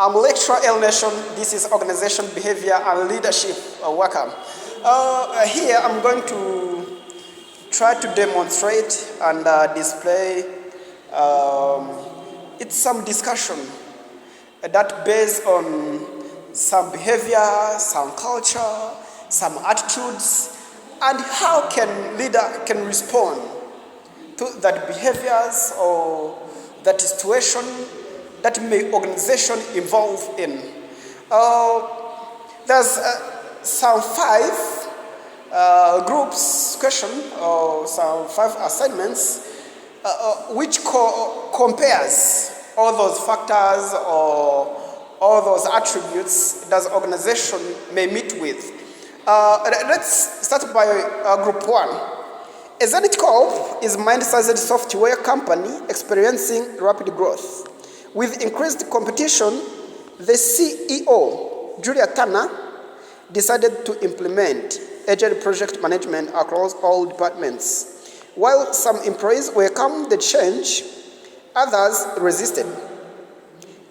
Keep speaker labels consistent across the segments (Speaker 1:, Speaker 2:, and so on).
Speaker 1: I'm lecturer L Nation. This is organization behavior and leadership. Welcome. Here I'm going to try to demonstrate and display it's some discussion that based on some behavior, some culture, some attitudes, and how can leader can respond to that behaviors or that situation that may organization involve in. There's some 5 groups question or some 5 assignments which compares all those factors or all those attributes that the organization may meet with. Let's start by group 1. A Zenith Corp is a mind-sized software company experiencing rapid growth. With increased competition, the CEO, Julia Turner, decided to implement agile project management across all departments. While some employees welcomed the change, others resisted,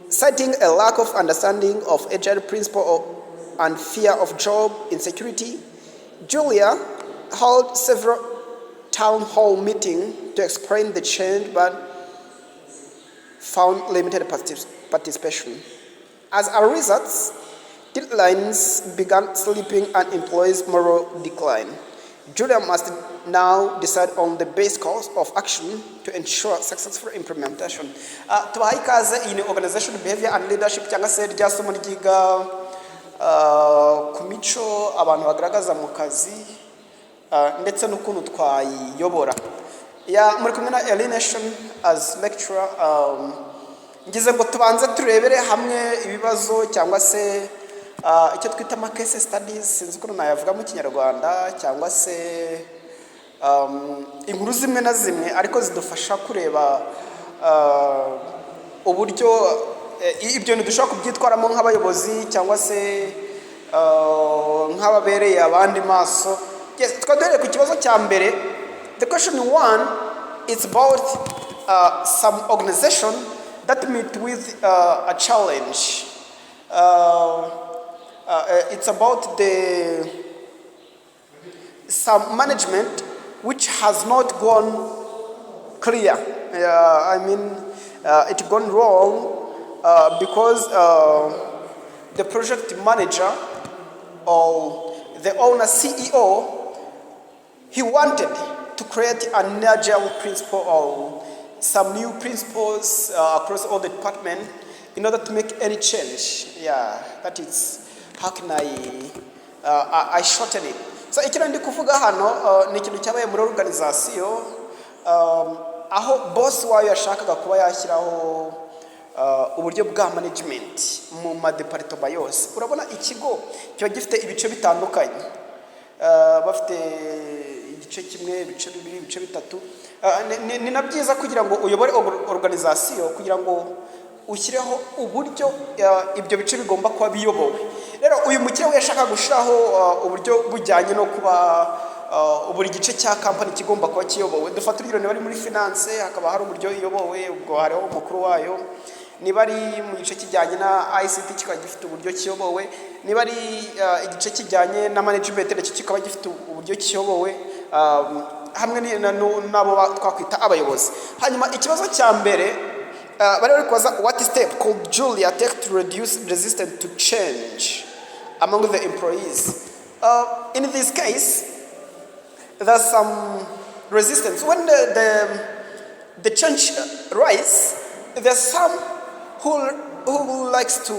Speaker 1: citing a lack of understanding of agile principle and fear of job insecurity. Julia held several town hall meetings to explain the change, but found limited participation. As a result, deadlines began slipping and employees' moral decline. Julia must now decide on the best course of action to ensure successful implementation. Tubaha ikaze in organization behavior and leadership cyangwa se rya somo ryiga ku mico abantu bagaragaza mu kazi ndetse n'ukuntu twayiyobora. Muri kumwe na L Nation as lecturer. Ngize ngo tubanze turebere hamwe ibibazo cyangwa se icyo twita ama case studies, sinzi ukuntu nayavuga mu Kinyarwanda, cyangwa se inkuru zimwe na zimwe ariko zidufasha kureba uburyo ibyo dushobora kubyitwaramo nk'abayobozi cyangwa se nk'ababereye abandi maso. Twaduhere ku kibazo cya mbere. The question 1 is about some organization that meet with a challenge. It's about some management which has not gone clear. It gone wrong because the project manager or the owner CEO, he wanted to create an agile principle or some new principles across all the department in order to make any change. That is, how can I shorten it? So ikintu ndi kuvuga hano ni ikintu cyabaye muri organization aho boss wayo yashakaga kuba yashyiraho uburyo bwa management mu madepartement yose. Urabona ikigo kiba gifite ibice bitandukanye, bafite igice kimwe, ibice bibiri, ibice bitatu. Ni nabyiza kugira ngo uyobore organization kugira ngo ushyireho uburyo ibyo bice bigomba kuba biyobowe. Rero uyu mukire we yashaka gushiraho uburyo bujyanye no kuba buri gice cya company kigomba kuba kiyobowe. Dufata urugero, niba ari muri finance hakaba hari uburyo iyobowe, ubwo hariho umukuru wayo. Niba ari mu gice kijyanye na ICT kikaba gifite uburyo kiyobowe. Niba ari igice kijyanye na management ndetse kikaba gifite uburyo kiyobowe hamwe nabo twakwita abayobozi. Hanyuma ikibazo cya mbere bari kubaza, what step could Julia take to reduce resistance to change among the employees? In this case, there's some resistance. When the change rise, there's some who likes to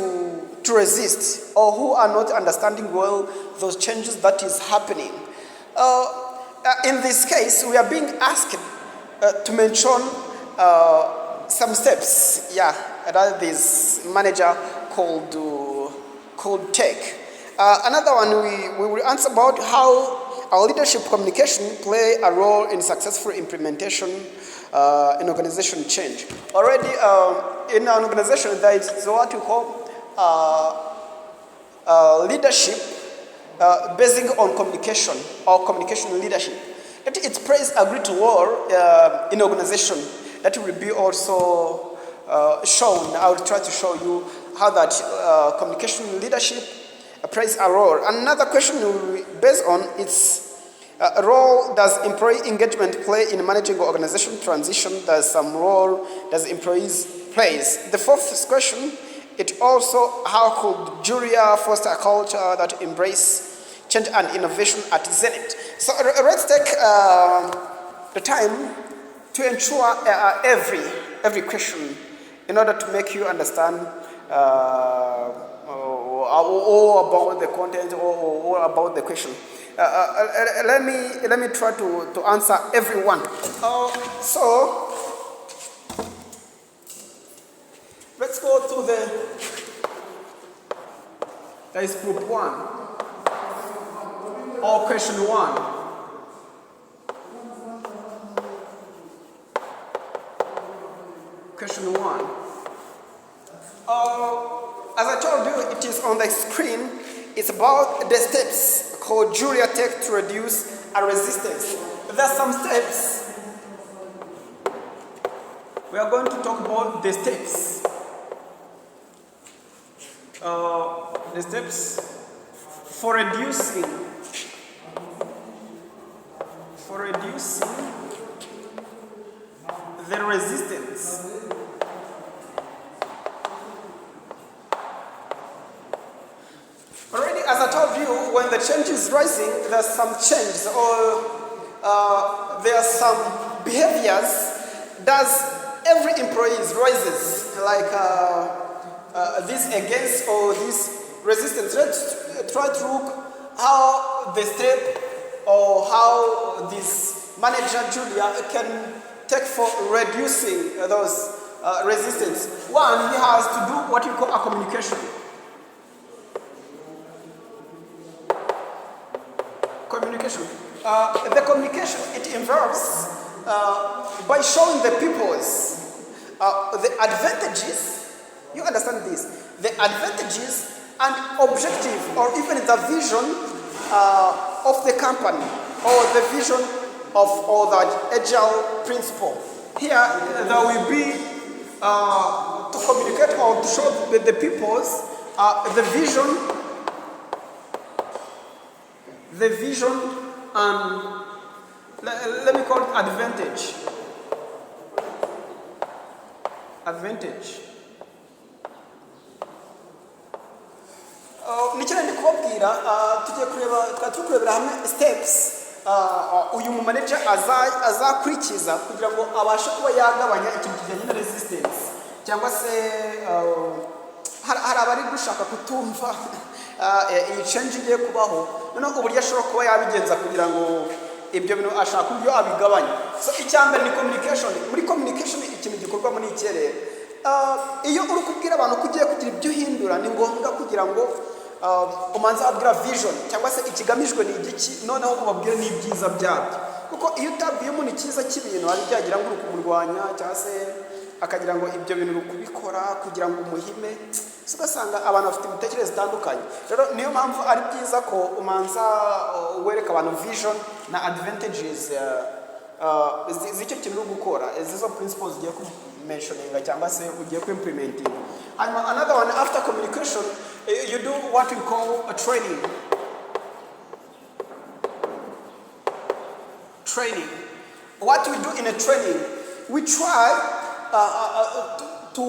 Speaker 1: resist or who are not understanding well those changes that is happening. In this case, we are being asked to mention some steps, that this manager could take. Another one, we will answer about how our leadership communication play a role in successful implementation in organization change. Already in an organization, there is what we call leadership basing on communication or communication leadership. That it plays a great role in organization. That will be also shown. I will try to show you how that communication leadership plays a role. Another question will be based on its role does employee engagement play in managing organization transition? Does some role does employees plays? The fourth question, it also how could Julia foster a culture that embrace change and innovation at Zenit? So let's take the time to ensure every question in order to make you understand all about the content or about the question. Let me try to answer everyone. So let's go to that is group 1 or question 1. Question 1. As I told you, it is on the screen. It's about the steps called Julia take to reduce a resistance. There are some steps. We are going to talk about the steps. The steps for reducing the resistance. Already, as I told you, when the change is rising, there's some change or there are some behaviors that every employee rises, like this against or this resistance. Let's try to look how the step or how this manager Julia can take for reducing those resistance. One, he has to do what you call a communication. The communication, it involves by showing the peoples the advantages. You understand this? The advantages and objective, or even the vision of the company, or the vision of all the agile principle. Here, there will be to communicate or to show the peoples the vision and let me call it advantage. Nicyane ndi kubabwira tugiye kurebera hamwe steps uyu mu manager azakurikiza kugira ngo abashe kuba yagabanya ikintu kijyanye na resistance cyangwa se hari abari gushaka kutumva iyi change igiye kubaho noneho uburyo ashobora kuba yabigenza kugira ngo ibyo bintu ashaka uburyo abigabanya. So icyambere ni communication. Muri communication ikintu gikorwa muri ikerere iyo uri kubwira abantu kugiye kugira ibyo uhindura ni ngombwa kugira ngo umanza abwira vision cyangwa se ikigamijwe ni igiki noneho ubabwire n'ibyiza byabyo, kuko iyo utabwiye umuntu ikiza cy'ibintu ari byagira ngo urukumurwanya cyangwa se akagira ngo ibyo bintu rukubikora kugira ngo umuhime, ugasanga abantu bafite imitekerereze zitandukanye. Rero niyo mpamvu ari byiza ko umanza wereka abantu vision na advantages z'icyo kintu uri gukora, izo principles ugiye ku mentioning cyangwa se ugiye ku implementing. And another one, after communication, you do what we call a training. What we do in a training, we try to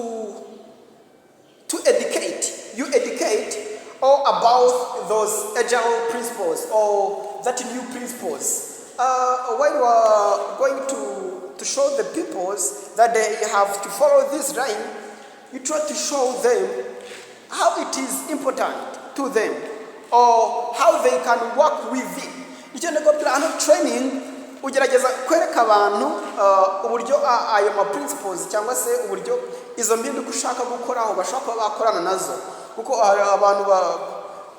Speaker 1: educate. You educate all about those agile principles or that new principles. When you are going to show the peoples that they have to follow this line, you try to show them how it is important to them or how they can work with it. Icyo nego plan of training ugerageza kwereka abantu uburyo ayo ma principles cyangwa se uburyo izo mpinduka ushaka gukora aho bashaka bakorana nazo, kuko abantu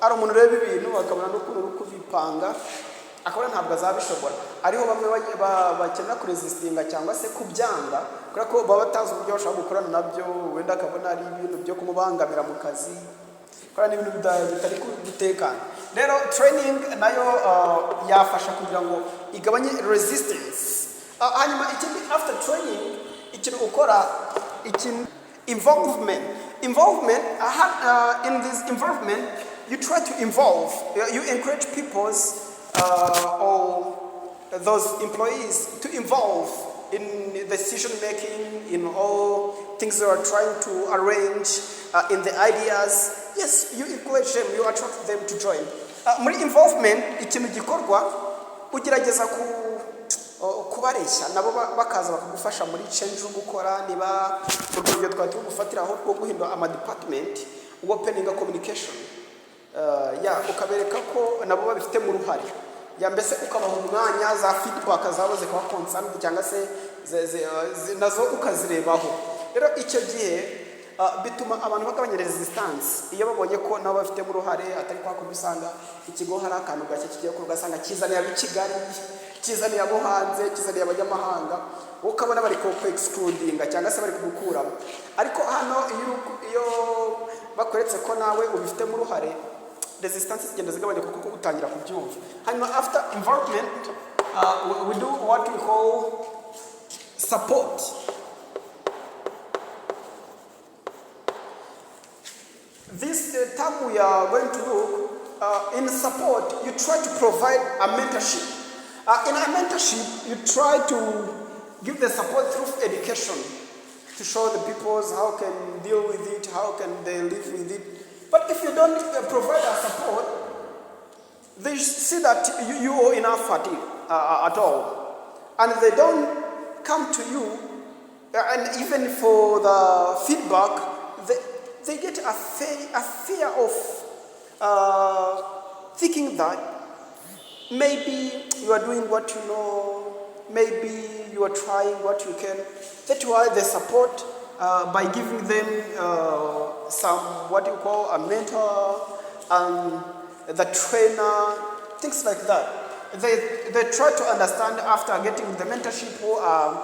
Speaker 1: ari umuntu reba ibintu bakabona no kubipanga akora ntabwo azabishobora. Ariho bamwe bakena kuresistinga cyangwa se kubyanga kubera ko baba batazi uburyo bashaka gukorana nabyo, wenda akabona ari ibintu byo kumubangamira mu kazi, kubera n'ibintu bitari gutekana. Rero training nayo yafasha kugira ngo igabanye resistance. Hanyuma ikindi after training ikintu ukora ikintu involvement involvement, in this involvement, you try to involve, you encourage people's or those employees to involve in decision making, in all things they are trying to arrange, in the ideas. Yes, you encourage them, you attract them to join. Muri involvement, ikintu gikorwa ugerageza kubareshya nabo bakaza bakagufasha muri change yo gukora niba urugero twari gufatira aho rwo guhindura ama department opening a communication ukabereka ko nabo babifite mu ruhare mbese ukabaha umwanya za feedback zabaze kwa concern cyangwa se nazo ukazirebaho. Rero icyo gihe bituma abantu bagabanya resistance iyo babonye ko nabo bafite mu ruhare atari kwa kubisanga ikigo hari akantu gake kigiye kugasanga kizaniye ab'Kigali, kizaniye abo hanze, kizaniye abanyamahanga, ukabona bari ko excluding cyangwa se bari kugukuramo. Ariko hano iyo bakweretse ko nawe ubifite mu ruhare, resistance zigenda zigabanyuka kuko utangira kubyumva. Hanyuma after involvement, we do what we call support. This term we are going to look in support. You try to provide a mentorship. In a mentorship, you try to give the support through education to show the people how can deal with it, how can they live with it. But if you don't provide a support, they see that you are enough at all, and they don't come to you. And even for the feedback, they get a fear of thinking that maybe you are doing what you know, maybe you are trying what you can. That's why they support by giving them some what you call a mentor and the trainer, things like that. They try to understand after getting the mentorship who are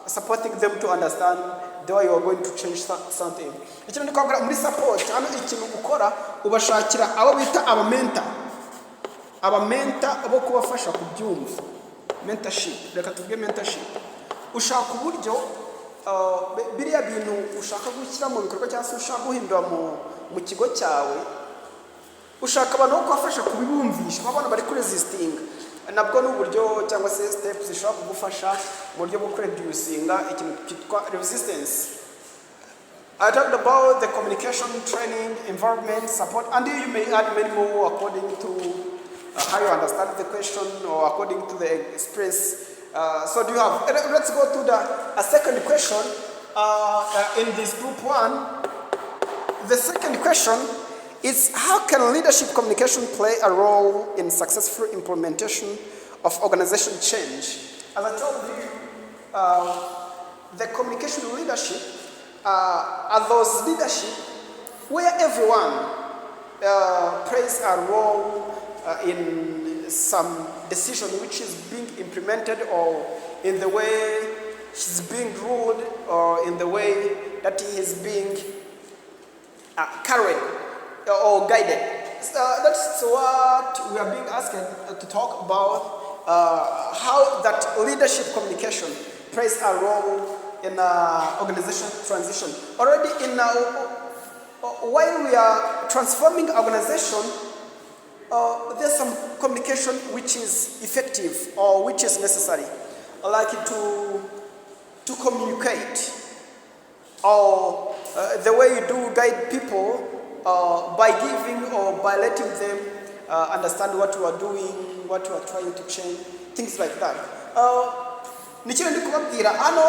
Speaker 1: supporting them to understand the way you are going to change something. Ikintu nikogera muri support hano ikintu ukora ubashakira abo bita abamenta abo kubafasha kubyumva. Mentorship, reka tuvuge mentorship. Ushaka uburyo biriya bintu ushaka gushyira mu bikorwa cyangwa se ushaka guhindura mu kigo cyawe, ushaka abantu bo kubafasha kubibumvisha, abana bari ku resisting. Nabwo n'uburyo cyangwa se steps zishobora kugufasha mu buryo bwo reducinga ikintu cyitwa resistance. I talked about the communication, training, environment, support, and you may add many more according to how you understand the question or according to the experience. So do you have? Let's go to a second question in this group one. The second question is, how can leadership communication play a role in successful implementation of organization change? As I told you, the communication leadership are those leadership where everyone plays a role in some decision which is being implemented, or in the way he's being ruled, or in the way that he is being carried or guided. That's what we are being asked to talk about, how that leadership communication plays a role in organization transition. Already while we are transforming organization, there's some communication which is effective or which is necessary, like to communicate, or the way you do guide people by giving or by letting them understand what you are doing, what you are trying to change, things like that. Nikiri ndi kubabwira hano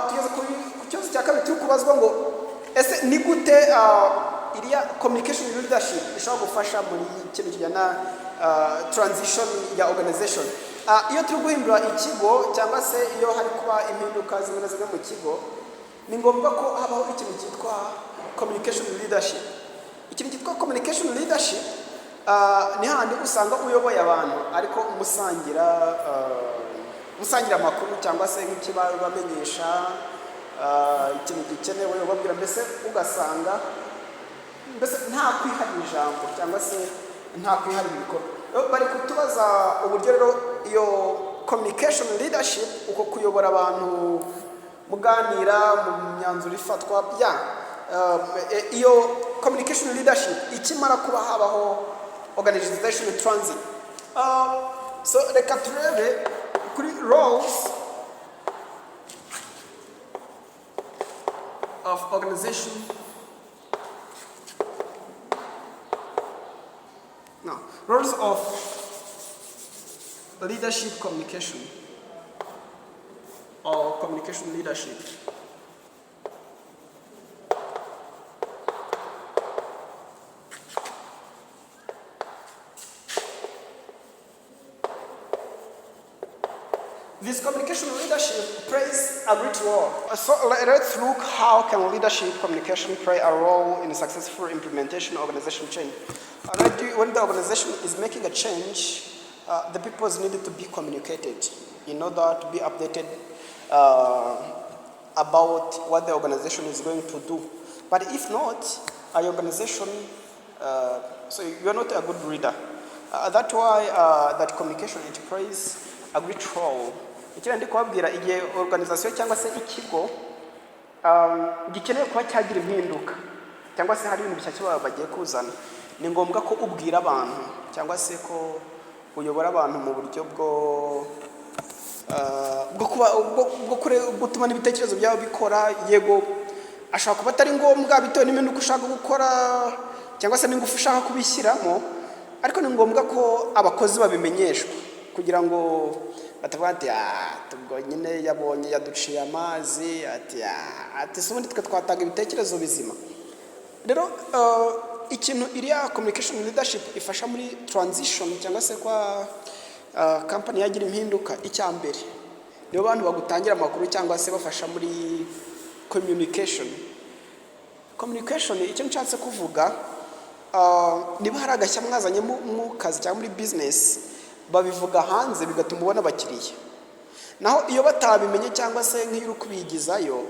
Speaker 1: tugeze ku kibazo cya kabiri cyo kubazwa ngo ese ni gute iriya communication leadership ishobora gufasha muri ikintu kijyana transition ya organization. Iyo turi guhindura ikigo cyangwa se iyo hari kuba impinduka zimwe na zimwe mu kigo, ni ngombwa ko habaho ikintu cyitwa communication leadership. Ikintu cyitwa communication leadership ni handi usanga uyoboye abantu ariko musangira amakuru cyangwa se nk'ikibamenyesha ikintu gikenewe ubabwira, mbese ugasanga mbese nta kwiharira ijambo cyangwa se nta kwiharira ibikorwa. Bari kutubaza uburyo rero iyo communication leadership uko kuyobora abantu muganira mu myanzuro ifatwa iyo communication leadership ikimara kuba habaho organization transit. So reka turebe kuri roles of organization. No, roles of leadership communication or communication leadership. This communication leadership plays a great role. So let's look how can leadership communication play a role in successful implementation of organization change. Already when the organization is making a change, the people needed to be communicated in order to be updated about what the organization is going to do. But if not, an organization, so you're not a good leader. That's why that communication it plays a great role. Ikindi ndi kubabwira igihe organization cyangwa se ikigo gikeneye kuba cyagira impinduka cyangwa se hari ibintu bishyashya bagiye kuzana, ni ngombwa ko ubwira abantu cyangwa se ko uyobora abantu mu buryo bwo gutuma n'ibitekerezo byabo bikora. Yego ashaka kuba atari ngombwa bitewe n'impinduka ushaka gukora cyangwa se n'ingufu ushaka kubishyiramo, ariko ni ngombwa ko abakozi babimenyeshwa kugira ngo batavuga ati tubwo nyine yabonye yaduciye amazi ati se ubundi twe twatanga ibitekerezo bizima. Rero ikintu iriya communication leadership ifasha muri transition cyangwa se kwa company yagira impinduka, icya mbere nibo bantu bagutangira amakuru cyangwa se bafasha muri communication. Icyo nshatse kuvuga, niba hari agashya mwazanye mu kazi cyangwa muri business, babivuga hanze bigatuma ubona abakiriya. Naho iyo batabimenye cyangwa se nk'iyo uri kubigizayo,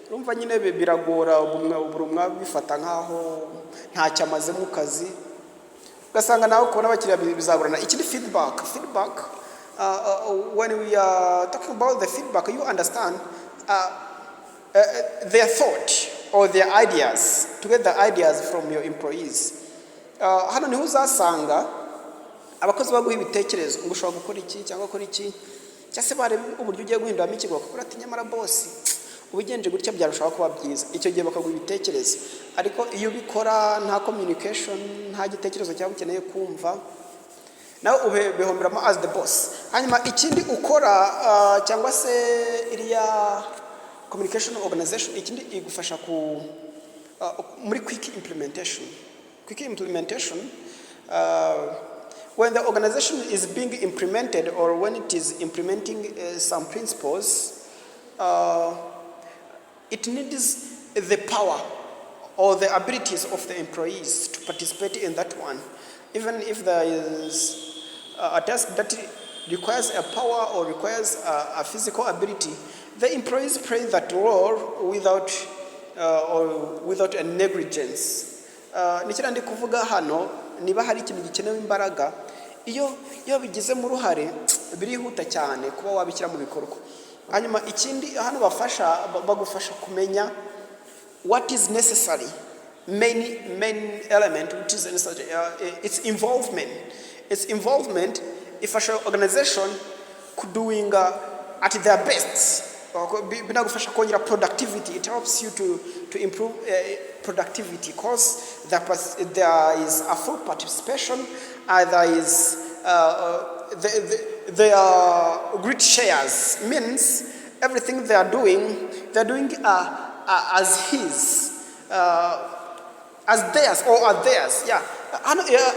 Speaker 1: urumva nyine biragora, buri umwe bifata nkaho ntacyo amaze mu kazi, ugasanga nawe kubona abakiriya bizagorana. Ikindi feedback, when we are talking about the feedback, you understand their thought or their ideas, to get the ideas from your employees. Hano niho uzasanga abakozi baguha ibitekerezo ngo ushobora gukora iki cyangwa gukora iki, cyangwa se bareba uburyo ugiye guhinduramo ikigo bakakubwira ati nyamara boss ubigenje gutya byarushaho kuba byiza. Icyo gihe bakaguha ibitekerezo, ariko iyo ubikora nta communication, nta gitekerezo cyangwa ukeneye kumva, nawe ubihomberamo as the boss. Hanyuma ikindi ukora cyangwa se iriya communication organization, ikindi igufasha muri quick implementation. When the organization is being implemented or when it is implementing some principles, it needs the power or the abilities of the employees to participate in that one. Even if there is a task that requires a power or requires a physical ability, the employees play that role without a negligence. Nikira ndi kuvuga hano, niba hari ikintu gikenewe imbaraga, iyo bigizemo uruhare birihuta cyane kuba wabishyira mu bikorwa. Hanyuma ikindi hano bagufasha kumenya what is necessary, main element which is necessary, its involvement. Ifasha organization doing at their best. Binagufasha kongera productivity. It helps you to improve productivity because there is a full participation. There is they are great shares. Means everything they are doing as theirs or as theirs. Yeah.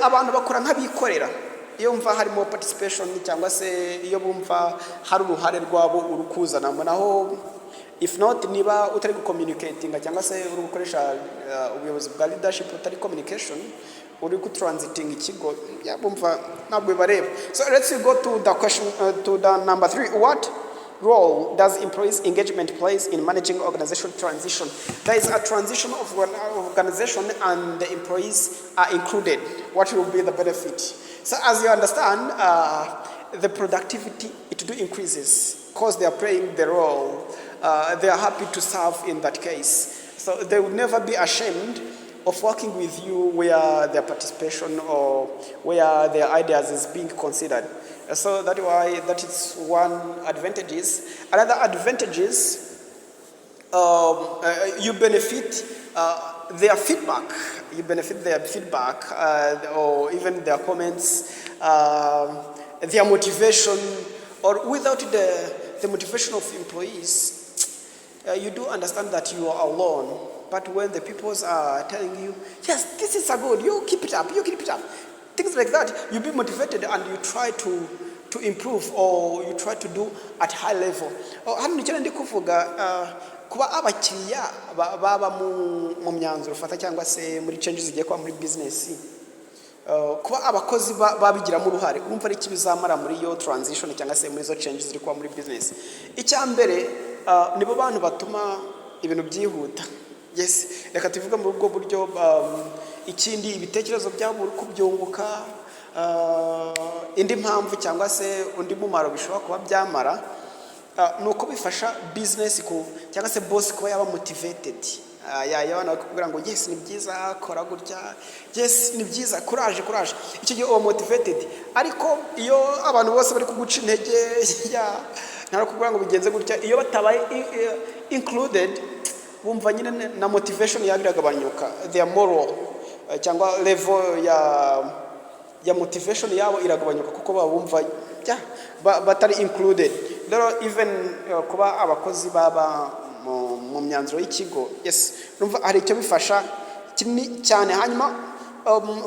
Speaker 1: Abantu bakora nk'abikorera. Iyo mva harimo participation cyangwa se iyo bumva hari uruhare rwabo urukuzana naho, if not niba utari communicating cyangwa se uri gukoresha ubuyobozi bwa leadership utari communication, uri ku transiting ikigo yabumva ntabwo bareba. So let's go to the question to the number 3. What role does employees engagement plays in managing organization transition? There is a transition of an organization and the employees are included. What will be the benefit? So as you understand, the productivity increases because they are playing the role. They are happy to serve in that case. So they will never be ashamed of working with you where their participation or where their ideas is being considered. So that why that is one advantage. Another advantage is you benefit their feedback. You benefit their feedback or even their comments, their motivation, or without the motivation of employees. You do understand that you are alone, but when the people are telling you, yes, this is a good, you keep it up, things like that, you be motivated and you try to improve or you try to do at high level. Hano nicyane ndi kuvuga kuba abakiriya baba mu myanzuro fata cyangwa se muri changes zigiye kwa muri business, kuba abakozi babigiramo uruhare urumva ari kibizamara muri yo transition cyangwa se muri zo changes ziri kwa muri business. Icyambere nibo bantu batuma ibintu byihuta. Yes, reka tuvuga muri ubwo buryo. Ikindi ibitekerezo byabo uri kubyunguka, indi mpamvu cyangwa se undi mumaro bishobora kuba byamara nuko bifasha business cyangwa se boss kuba yaba motivated. Yabana bakubwira ngo yes ni byiza kora gutya, yes ni byiza, courage. Icyo gihe uba motivated. Ariko iyo abantu bose bari kuguca intege nta kubwira ngo bigenze gutya, iyo batabaye included bumva nyine na motivation yagiragabanyuka, their moral cyangwa level ya motivation yabo iragabanyuka kuko babumva batari included. Rero even kuba abakozi baba mu myanzuro y'ikigo, yes numva hari icyo bifasha cyane. Hanyuma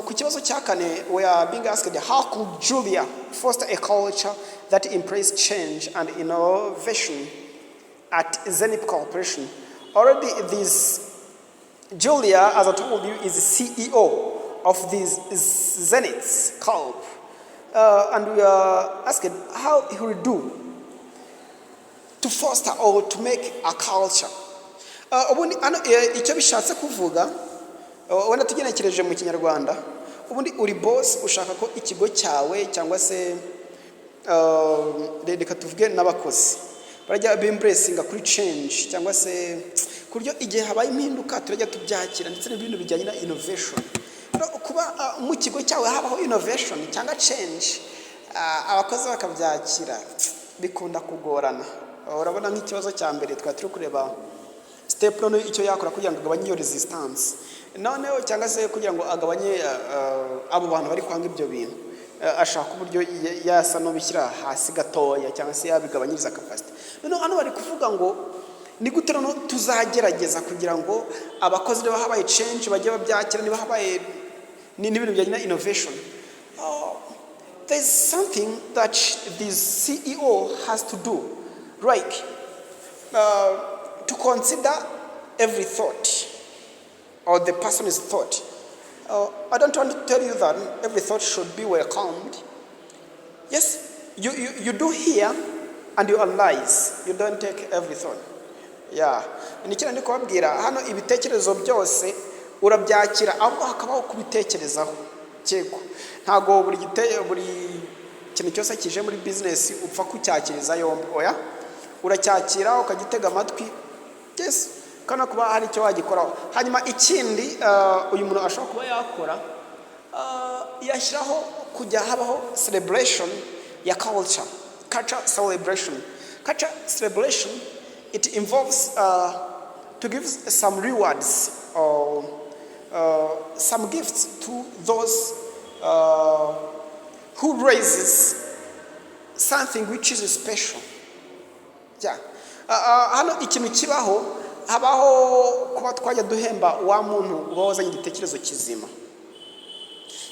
Speaker 1: ku kibazo cya kane, we are being asked, how could Julia foster a culture that embraces change and innovation at Zenith Corporation? Already Julia, as I told you, is the CEO of this Zenith Corp. And we are asked how he will do to foster or to make a culture. Ubundi icyo bishatse kuvuga wenda tugenekereje mu Kinyarwanda, ubundi uri boss ushaka ko ikigo cyawe cyangwa se reka tuvuge n'abakozi barajya bembracinga kuri change cyangwa se kuryo igihe habaye impinduka turajya tubyakira, ndetse n'ibintu bijyanye na innovation. Kuba mu kigo cyawe habaho innovation cyangwa change, abakozi bakabyakira bikunda kugorana. Urabona nk'ikibazo cya mbere turi kureba step none icyo yakora kugira ngo agabanye iyo resistance, noneho cyangwa se kugira ngo agabanye abo bantu bari kwanga ibyo bintu, ashaka uburyo yasa no bishyira hasi gatoya cyangwa se yabigabanyiriza capacity. Noneho hano bari kuvuga ngo ni gute no tuzagerageza kugira ngo abakozi niba habaye change bajye babyakira, niba habaye n'ibintu bijyanye na innovation. There's something that this CEO has to do, like to consider every thought or the person's thought. I don't want to tell you that every thought should be welcomed. Yes, you do hear and you analyze. You don't take every thought. Yeah. Nikira ndi kubabwira hano ibitekerezo byose urabyakira ahubwo hakabaho kubitekerezaho. Cyego ntago buri kintu cyose kije muri business upfa kucyakiriza yombi. Oya, uracyakira ukagitega amatwi. Yes, kana kuba hari icyo wagikoraho. Hanyuma ikindi uyu muntu ashobora kuba yakora yashyiraho kujya habaho celebration ya culture celebration. Culture celebration, it involves to give some rewards or some gifts to those who raises something which is special. Yeah. Hano ikintu kibaho habaho kuba twajya duhemba wa muntu uba wazanye igitekerezo kizima.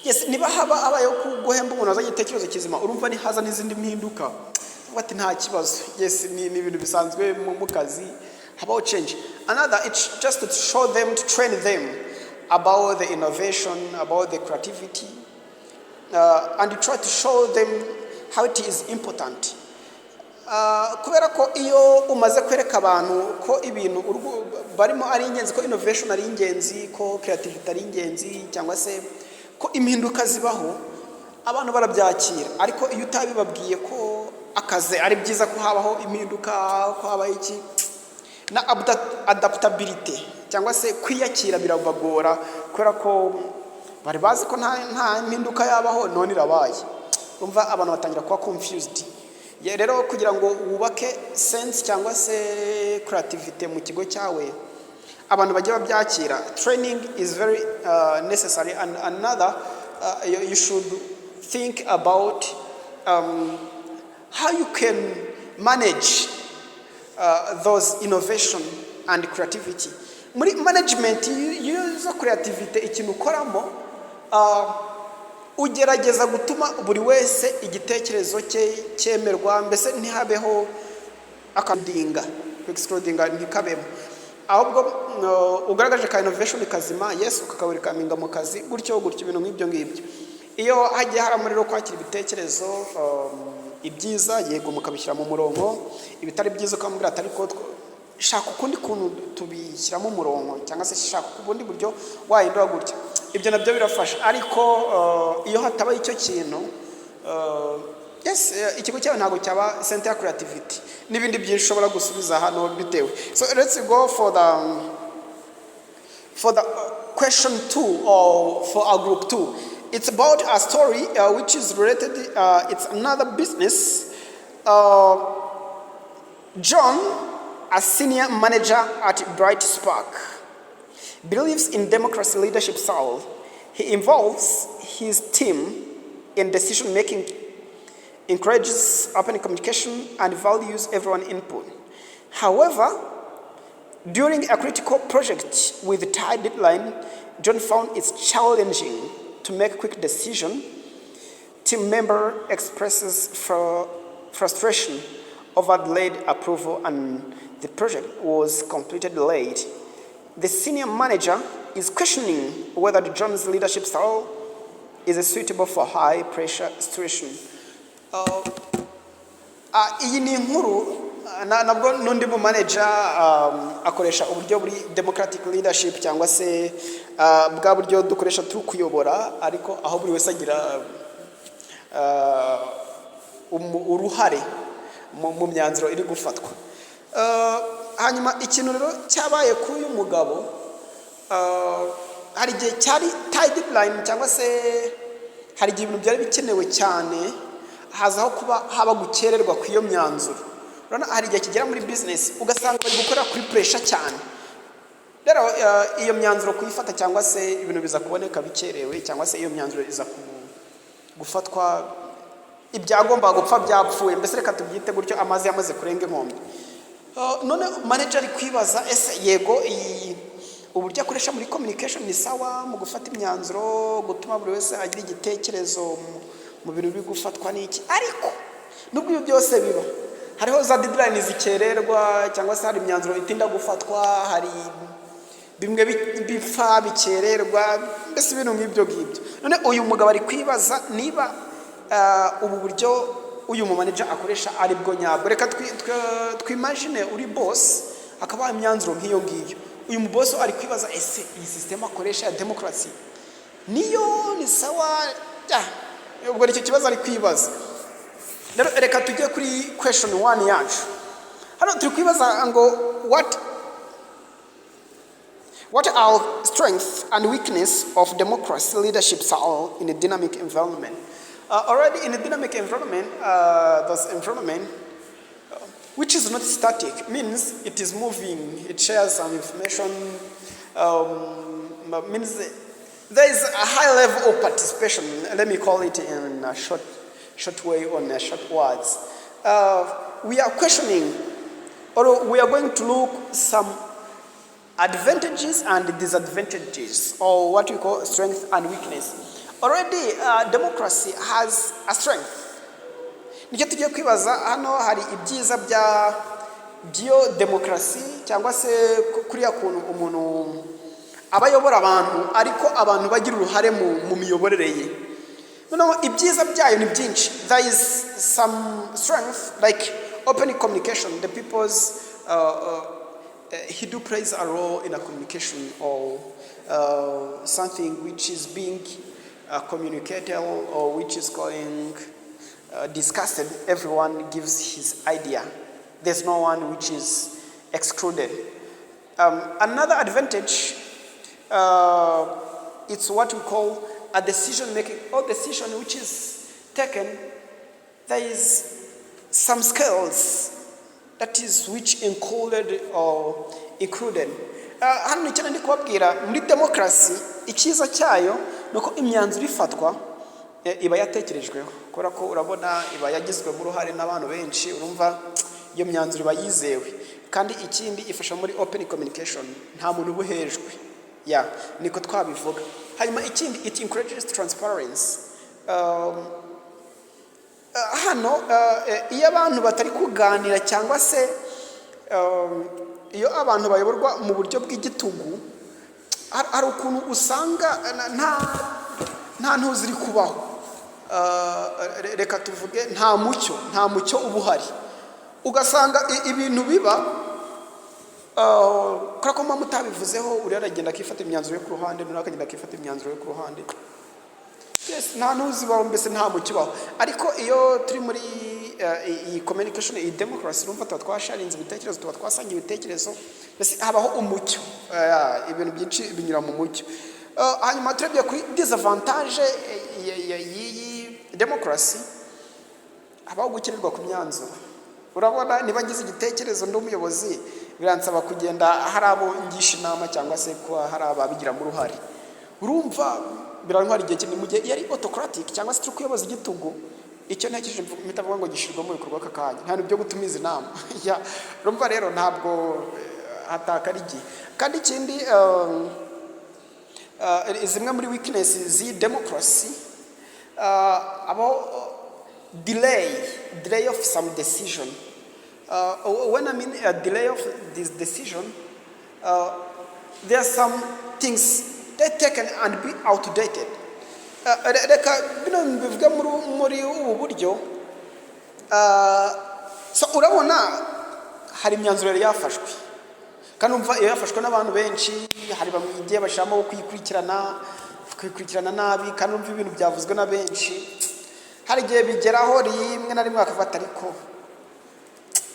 Speaker 1: Yes, niba abayo guhemba umuntu wazanye igitekerezo kizima, urumva ni haza n'izindi mpinduka. What nta kibazo. Yes, ni ibintu bisanzwe mu kazi habaho change. Another, it's just to show them, to train them about the innovation, about the creativity, and you try to show them how it is important. Kubera ko iyo umaze kwereka abantu ko ibintu barimo ari ingenzi, ko innovation ari ingenzi, ko creativity ari ingenzi, cyangwa se ko impinduka zibaho, abantu barabyakira. Ariko iyo utabibabwiye ko akaze ari byiza ko habaho impinduka, ko habaho iki na adaptability, cyangwa se kwiyakira birabagora kubera ko bari bazi ko nta mpinduka yabaho none irabaye. Umva abantu batangira kuba confused. Rero kugira ngo wubake sense cyangwa se creativity mu kigo cyawe, abantu bajya babyakira. Training is very necessary, and another you should think about how you can manage those innovation and creativity. Muri management y'uzo creativity ikintu ukoramo ugerageza gutuma buri wese igitekerezo cye cyemerwa, mbese ntihabeho akadinga excluding ntikabemo, ahubwo ugaragaje ka innovation kazima yes ukakaburi minga mu kazi gutyo ibintu nk'ibyo ngibyo. Iyo hagiye haramuriro kwakira ibitekerezo ibyiza yego mukabishyira mu murongo, ibitari byiza ukamubwira atari ko shaka ukundi kuntu tubishyira mu murongo cyangwa se shaka ubundi buryo wahindura gutya. Ibyo nabyo birafasha, ariko iyo hataba icyo kintu yes ikigo cyawe ntabwo cyaba center ya creativity n'ibindi byinshi ushobora gusubiza hano bitewe. So let's go for the question 2 or for our group 2. It's about a story which is related, it's another business. John, a senior manager at Bright Spark, believes in democracy leadership style. He involves his team in decision making, encourages open communication, and values everyone's input. However, during a critical project with a tight deadline, John found it challenging to make quick decision. Team member expresses frustration over delayed approval, and the project was completed late. The senior manager is questioning whether John's leadership style is suitable for high pressure situation. Iyi ni inkuru nabwo n'undi mu manager akoresha uburyo buri democratic leadership cyangwa se bwa buryo dukoresha turi kuyobora, ariko aho buri wese agira uruhare mu myanzuro iri gufatwa. Hanyuma ikintu rero cyabaye kuri uyu mugabo, hari igihe cyari tight deadline cyangwa se hari igihe ibintu byari bikenewe cyane, hazaho kuba haba gukererwa ku iyo myanzuro. Rero hari igihe kigera muri business ugasanga bari gukora kuri pressure cyane, rero iyo myanzuro kuyifata cyangwa se ibintu biza kuboneka bikerewe, cyangwa se iyo myanzuro iza gufatwa ibyagomba gupfa byapfuye, mbese reka tubyite gutyo amazi yamaze kurenga inkombe. None manager ari kwibaza ese yego uburyo akoresha muri communication ni sawa mu gufata imyanzuro, gutuma buri wese agira igitekerezo mu bintu biri gufatwa n'iki, ariko nubwo ibyo byose biba hariho za deadline zikererwa cyangwa se hari imyanzuro itinda gufatwa, hari bimwe bipfa bikererwa, mbese ibintu nk'ibyo ngibyo. None uyu mugabo ari kwibaza niba ubu buryo uyu mu manager akoresha ari bwo nyabwo. Reka twimagine uri boss akaba imyanzuro nk'iyo ngiyo, uyu mu boss ari kwibaza ese iyi system akoresha ya democracy niyo ni sawa. Ubwo icyo kibazo ari kwibaza. Reka tujye kuri question 1 yacu. Hano turi kwibaza ngo what are strengths and weakness of democracy leadership style in a dynamic environment? Already in a dynamic environment, which is not static, means it is moving, it shares some information, means there is a high level of participation. Let me call it in a short way, on short words. We are questioning, or we are going to look some advantages and disadvantages, or what we call strength and weakness. Already democracy has a strength. Nicyo tugiye kwibaza hano, hari ibyiza byo democracy cyangwa se kuriya kuntu umuntu abayobora abantu ariko abantu bagira uruhare mu miyoborere ye. Noneho ibyiza byayo ni byinshi. There is some strength like open communication. The people's he do plays a role in a communication, or something which is being communicated or which is going discussed. Everyone gives his idea. There's no one which is excluded. Another advantage, it's what we call a decision making or decision which is taken. There is some skills that is which included or included. Hano ni cyane ndi kubabwira muri democracy icyiza cyayo nuko imyanzuro ifatwa iba yatekerejweho kubera ko urabona iba yagizwe mu ruhare n'abantu benshi urumva iyo myanzuro iba yizewe kandi ikindi ifasha muri open communication nta muntu ubuhejwe niko twabivuga hanyuma ikindi it encourages transparency. Hano iyo abantu batari kuganira cyangwa se iyo abantu bayoborwa mu buryo bw'igitugu hari ukuntu usanga nta ntuziri kubaho, reka tuvuge nta mucyo ubuhari ugasanga ibintu biba kora ko mutabivuzeho uri aragenda akifata imyanzuro yo ku ruhande n'akagenda akifata imyanzuro yo ku ruhande. Yes, nta ntuzibaho mbese nta mukibaho ariko iyo turi muri iyi communication iyi democracy urumva tuba twasharinze ibitekerezo tuba twasanga ibitekerezo mbese habaho umucyo ibintu byinshi binyura mu mucyo. Hanyuma turebye kuri disadvantage y'iyi democracy habaho gukenerwa ku myanzuro. Urabona niba ngize igitekerezo ndi umuyobozi biransaba kugenda hari abo ngisha inama cyangwa se kuba hari ababigira mu ruhare urumva birantwara igihe kinini mu gihe yari autocratic cyangwa se kuyoboza igitugu icyo ntakije mitavuga ngo gishirwa mu bikorwa kakanya nta nibyo gutumiza inama urumva rero ntabwo hatakari igihe. Kandi ikindi zimwe muri weakness zi democracy about delay of some decision. When I mean a delay of this decision, there are some things they're taken and be outdated. Reka bino bivuga muri ubu buryo so urabona hari imyanzuro yari yafashwe kandi umva iyo yafashwe n'abantu benshi hari bamwe igiye bashamo kwikurikirana nabi kandi umva ibintu byavuzwe na benshi hari igihe bigeraho rimwe na rimwe akafata ariko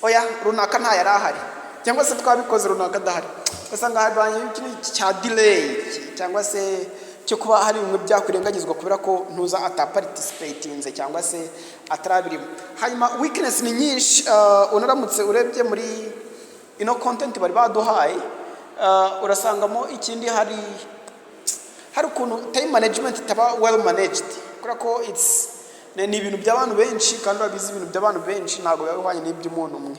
Speaker 1: oya runaka nta yari ahari cyangwa se twabikoze runaka adahari basanga habanye ikintu cya delay cyangwa se cyo kuba hari bimwe byakurengagizwa kubera ko ntuza ataparticipatinze cyangwa se atarabirimo. Hanyuma weakness ni nyinshi unaramutse urebye muri ino content bari baduhaye urasangamo ikindi hari ukuntu time management itaba well managed kubera ko ni ibintu by'abantu benshi kandi babizi ibintu by'abantu benshi ntago yabihwanye n'iby'umuntu umwe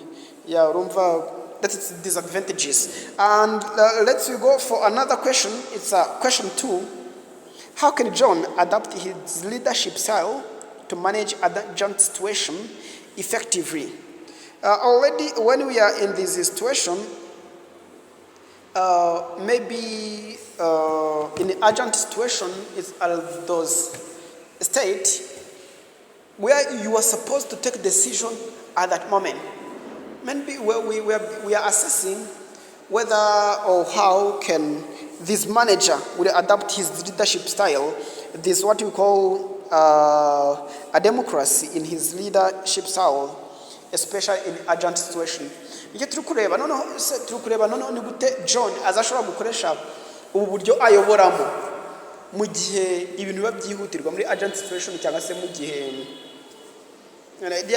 Speaker 1: urumva that is disadvantages. And let's go for another question. It's question 2. How can John adapt his leadership style to manage a urgent situation effectively? Already when we are in this situation, maybe in an urgent situation, it's those state where you are supposed to take a decision at that moment. Maybe we are assessing whether or how can this manager will adapt his leadership style. This is what we call a democracy in his leadership style, especially in urgent situation. Iyo turi kureba noneho ni gute John azashobora gukoresha ubu buryo ayoboramo mu gihe ibintu biba byihutirwa muri urgent situation cyangwa se mu gihe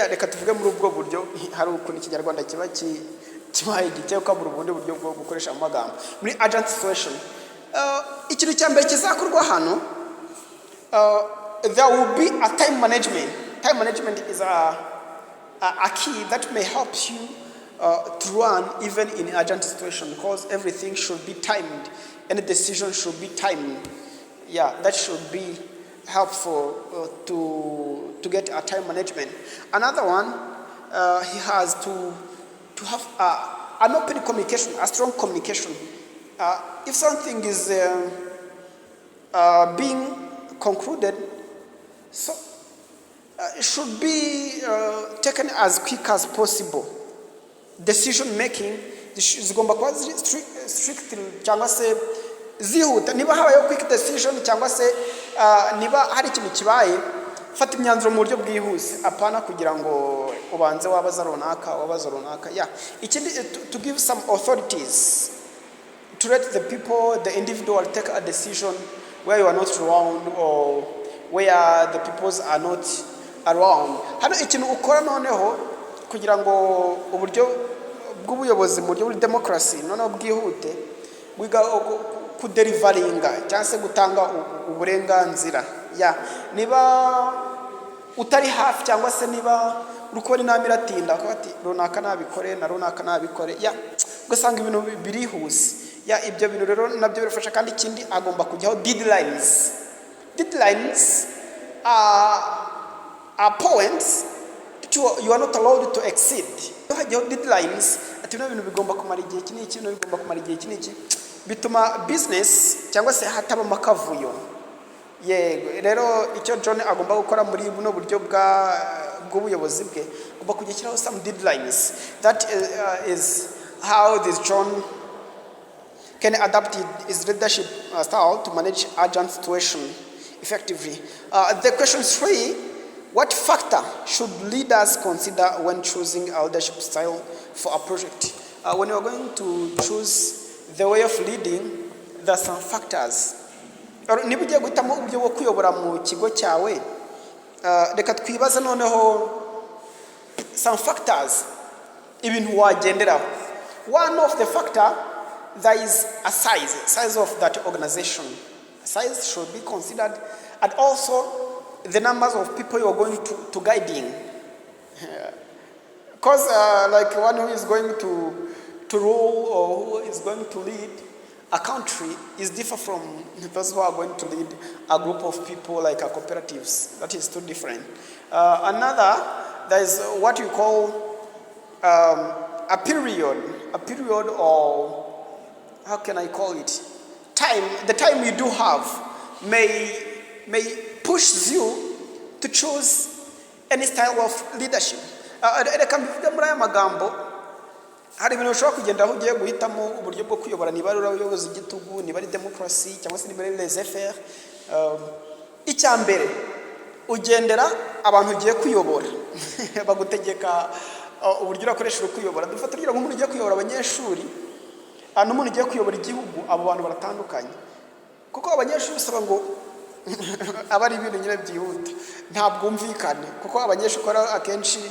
Speaker 1: reka tuvuge muri ubwo buryo hari ukuntu ikinyarwanda kiba kibaye giteye ukabura ubundi buryo bwo gukoresha amagambo muri urgent situation. Ikintu cya mbere kizakorwa hano there will be a time management. Time management is a key that may help you to run even in urgent situation because everything should be timed and the decision should be timed. That should be helpful to get a time management. Another one, he has to have an open communication, a strong communication. If something is being concluded, so it should be taken as quick as possible. Decision making zigomba kuba strict cyangwa se zihuta. Niba habayeho quick decision cyangwa se niba hari ikintu kibaye fata imyanzuro mu buryo bwihuse apana kugira ngo ubanze wabaza runaka. Ikindi to give some authorities to let the people, the individual, take a decision where you are not around or where the peoples are not around. Hano ikintu ukora noneho kugira ngo uburyo bw'ubuyobozi mu buryo buri demokarasi noneho bwihute wiga kuderivaringa cyangwa se gutanga uburenganzira ya niba utari hafi cyangwa se niba uri kubona inama iratinda ko ati runaka nabikore na runaka nabikore ya ugasanga ibintu birihuse ya ibyo bintu rero nabyo birafasha kandi ikindi agomba kujyaho deadlines are points you are not allowed to exceed. Hajyaho deadlines ati bino bintu bigomba kumara igihe kiniki no bigomba kumara igihe kiniki bituma business cyangwa se hataba makavuyo. Yego rero icyo John agomba gukora muri buno buryo bw'ubuyobozi bwe agomba kugishyiraho some deadlines. That is how this John can adapt his leadership style to manage urgent situation effectively. The question 3, what factor should leaders consider when choosing a leadership style for a project? When you're going to choose the way of leading, there are some factors. Niba ugiye guhitamo uburyo bwo kuyobora mu kigo cyawe, reka twibaza noneho some factors ibintu wagenderaho. One of the factor, there is a size of that organization. Size should be considered, and also the numbers of people you are going to guiding. Because like one who is going to rule or who is going to lead a country is different from those who are going to lead a group of people like a cooperatives. That is too different. Another, there is what you call a period or how can I call it? Time. The time you do have may push you to choose any style of leadership. Reka mbivuge muri aya magambo, hari ibintu ushobora kugenda aho ugiye guhitamo uburyo bwo kuyobora, niba ari ubuyobozi igitugu, niba ari demokarasi cyangwa se niba ari laissez-faire. Icya mbere ugendera abantu ugiye kuyobora bagutegeka uburyo urakoresha uri kuyobora. Dufata urugero nk'umuntu ugiye kuyobora abanyeshuri n'umuntu ugiye kuyobora igihugu, abo bantu baratandukanye kuko abanyeshuri usaba ngo aba ari ibintu nyine byihuta nta bwumvikane, kuko abanyeshuri ukora akenshi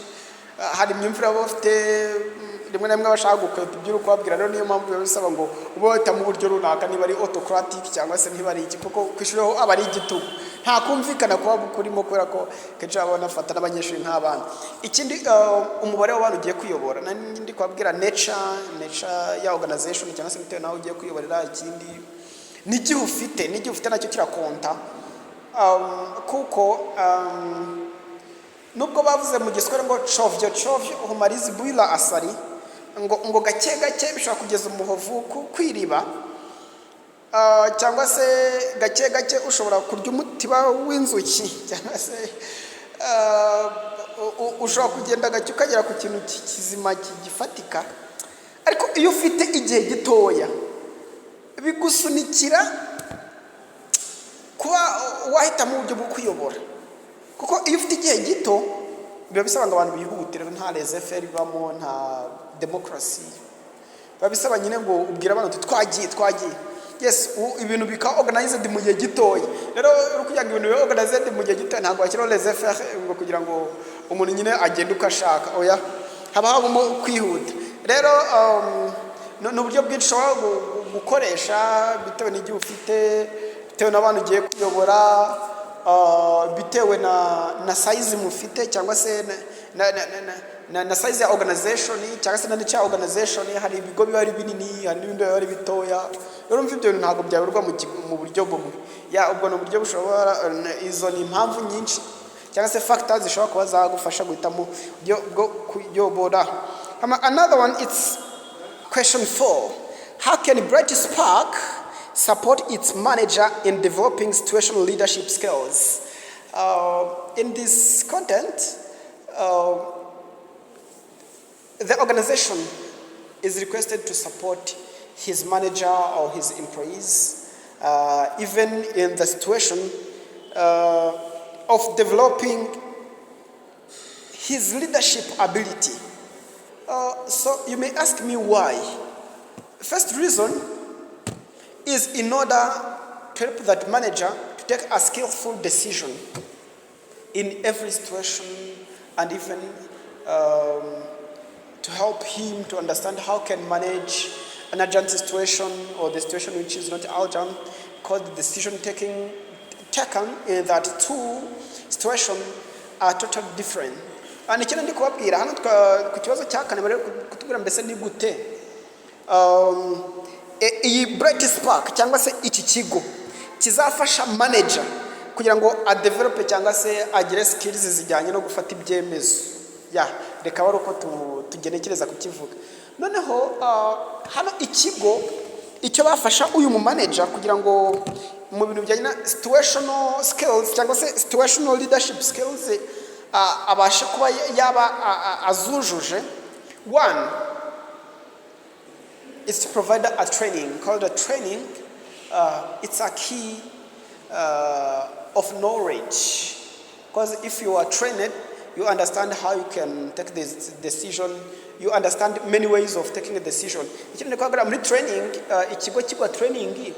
Speaker 1: hari imyumvire baba bafite rimwe na rimwe bashaka gukwepa ibyo uri kubabwira. Rero niyo mpamvu biba bisaba ngo ube wahitamo uburyo runaka, niba ari autocratic cyangwa se niba ari iki, kuko ku ishuri ho aba ari igitugu, nta kumvikana kuba kurimo kubera ko kenshi baba banafata n'abanyeshuri nk'abana. Ikindi umubare w'abantu ugiye kuyobora, ndi kubabwira nature ya organization cyangwa se bitewe naho ugiye kuyoborera. Ikindi n'igihe ufite nacyo kirakonta, kuko nubwo bavuze mu giswahili ngo chovyo humarizi buila asari, ngo gake bishobora kugeza umuhovu kwiriba, cyangwa se gake ushobora kurya umutiba w'inzuki, cyangwa se ushobora kugenda gake ukagera ku kintu kizima gifatika. Ariko iyo ufite igihe gitoya bigusunikira kuba wahitamo uburyo bwo kuyobora, kuko iyo ufite igihe gito biba bisaba ngo abantu bihutire, nta laissez-faire ibamo, nta demokarasi. Biba bisaba nyine ngo ubwire abantu uti twagiye yes, ibintu bika organized mu gihe gitoya. Rero uri kugira ngo ibintu bibe organized mu gihe gito, ntabwo washyiraho laissez-faire ngo kugira ngo umuntu nyine agende uko ashaka. Oya, haba habamo kwihuta. Rero ni uburyo bwinshi ushobora gukoresha bitewe n'igihe ufite, bitewe n'abantu ugiye kuyobora, bitewe na size mufite cyangwa se na size ya organization cyangwa se na nature organization. Hari ibigo biba ari binini, hari n'ibindi biba ari bitoya. Rero mvye ibyo bintu ntabwo byaberwa mu buryo bumwe. Ya ubwo no buryo bushobora, izo ni impamvu nyinshi cyangwa se factors zishobora kuba zagufasha guhitamo bwo kuyobora. Another one, it's question 4. How can Bright Spark support its manager in developing situational leadership skills? In this content, the organization is requested to support his manager or his employees, even in the situation of developing his leadership ability. So you may ask me why. First reason, is in order to help that manager to take a skillful decision in every situation, and even to help him to understand how can manage an urgent situation or the situation which is not urgent, because the decision taken in that two situations are totally different. And ikindi ndi kubabwira hano ku kibazo cya kane bari kutubwira mbese ni gute iyi Bright Spark cyangwa se iki kigo kizafasha manager kugira ngo adevelope cyangwa se agire skills zijyanye no gufata ibyemezo. Reka bari uko tugenekereza kukivuga. Noneho hano ikigo icyo bafasha uyu mu manager kugira ngo mu bintu bijyanye na situational skills cyangwa se situational leadership skills abashe kuba yaba azujuje. One is to provide a training called a training. It's a key of knowledge, because if you are trained, you understand how you can take this decision. You understand many ways of taking a decision. Ikindi kwagara muri training, ikigo kigwa training